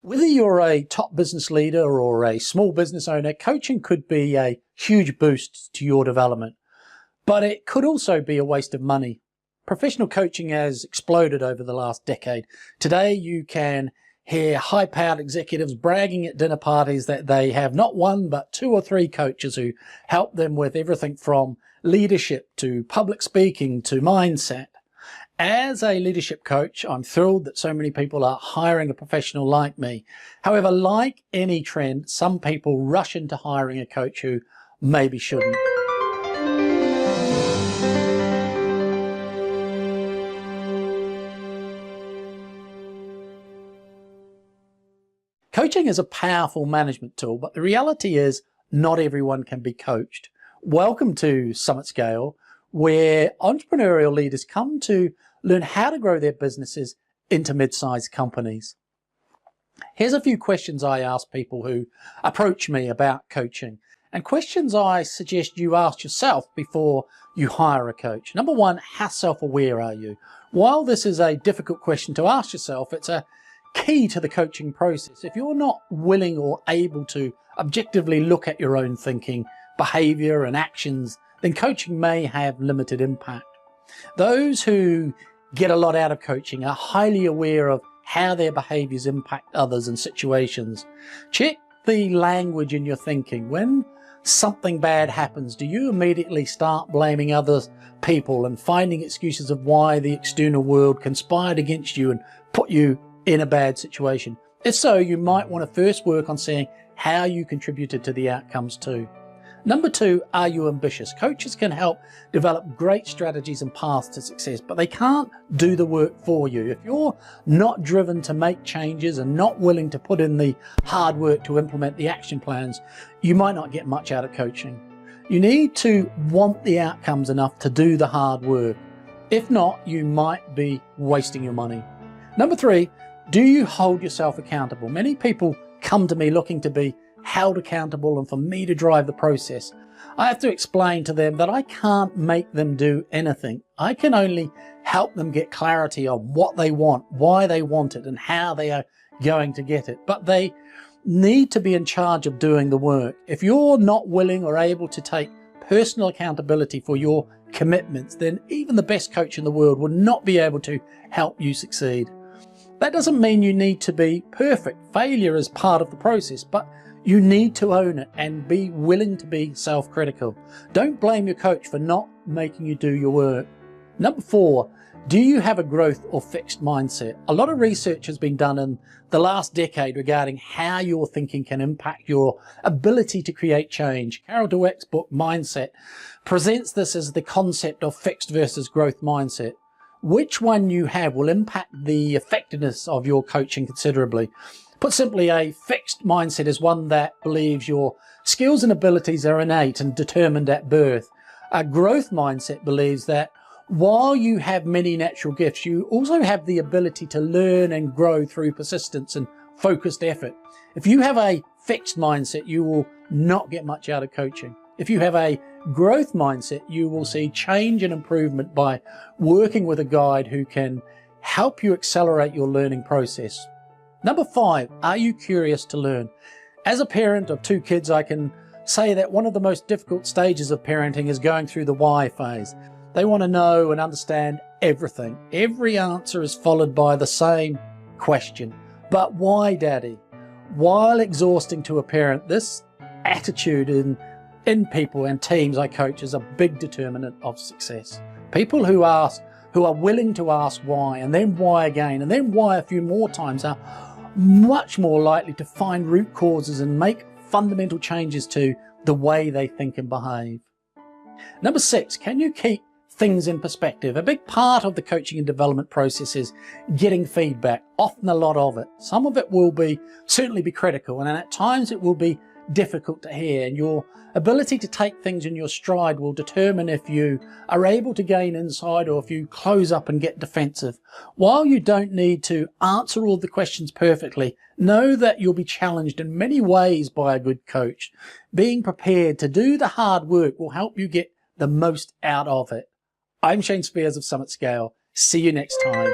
Whether you're a top business leader or a small business owner, coaching could be a huge boost to your development, but it could also be a waste of money. Professional coaching has exploded over the last decade. Today, you can hear high-powered executives bragging at dinner parties that they have not one, but two or three coaches who help them with everything from leadership to public speaking to mindset. As a leadership coach, I'm thrilled that so many people are hiring a professional like me. However, like any trend, some people rush into hiring a coach who maybe shouldn't. Coaching is a powerful management tool, but the reality is not everyone can be coached. Welcome to Summit Scale, where entrepreneurial leaders come to learn how to grow their businesses into mid-sized companies. Here's a few questions I ask people who approach me about coaching, and questions I suggest you ask yourself before you hire a coach. Number one, how self-aware are you? While this is a difficult question to ask yourself, it's a key to the coaching process. If you're not willing or able to objectively look at your own thinking, behavior and actions, then coaching may have limited impact. Those who get a lot out of coaching are highly aware of how their behaviors impact others and situations. Check the language in your thinking. When something bad happens, do you immediately start blaming other people and finding excuses of why the external world conspired against you and put you in a bad situation? If so, you might want to first work on seeing how you contributed to the outcomes too. Number two, are you ambitious? Coaches can help develop great strategies and paths to success, but they can't do the work for you. If you're not driven to make changes and not willing to put in the hard work to implement the action plans, you might not get much out of coaching. You need to want the outcomes enough to do the hard work. If not, you might be wasting your money. Number three, do you hold yourself accountable? Many people come to me looking to be held accountable and for me to drive the process. I have to explain to them that I can't make them do anything. I can only help them get clarity on what they want, why they want it, and how they are going to get it. But they need to be in charge of doing the work. If you're not willing or able to take personal accountability for your commitments, then even the best coach in the world will not be able to help you succeed. That doesn't mean you need to be perfect. Failure is part of the process, but you need to own it and be willing to be self-critical. Don't blame your coach for not making you do your work. Number four, do you have a growth or fixed mindset? A lot of research has been done in the last decade regarding how your thinking can impact your ability to create change. Carol Dweck's book, Mindset, presents this as the concept of fixed versus growth mindset. Which one you have will impact the effectiveness of your coaching considerably. Put simply, a fixed mindset is one that believes your skills and abilities are innate and determined at birth. A growth mindset believes that while you have many natural gifts, you also have the ability to learn and grow through persistence and focused effort. If you have a fixed mindset, you will not get much out of coaching. If you have a growth mindset, you will see change and improvement by working with a guide who can help you accelerate your learning process. Number five, are you curious to learn? As a parent of two kids, I can say that one of the most difficult stages of parenting is going through the why phase. They want to know and understand everything. Every answer is followed by the same question. But why, Daddy? While exhausting to a parent, this attitude in people and teams I coach is a big determinant of success. People who are willing to ask why, and then why again, and then why a few more times are much more likely to find root causes and make fundamental changes to the way they think and behave. Number six, can you keep things in perspective? A big part of the coaching and development process is getting feedback, often a lot of it. Some of it will certainly be critical, and at times it will be difficult to hear, and your ability to take things in your stride will determine if you are able to gain insight or if you close up and get defensive. While you don't need to answer all the questions perfectly, know that you'll be challenged in many ways by a good coach. Being prepared to do the hard work will help you get the most out of it. I'm Shane Spears of Summit Scale. See you next time.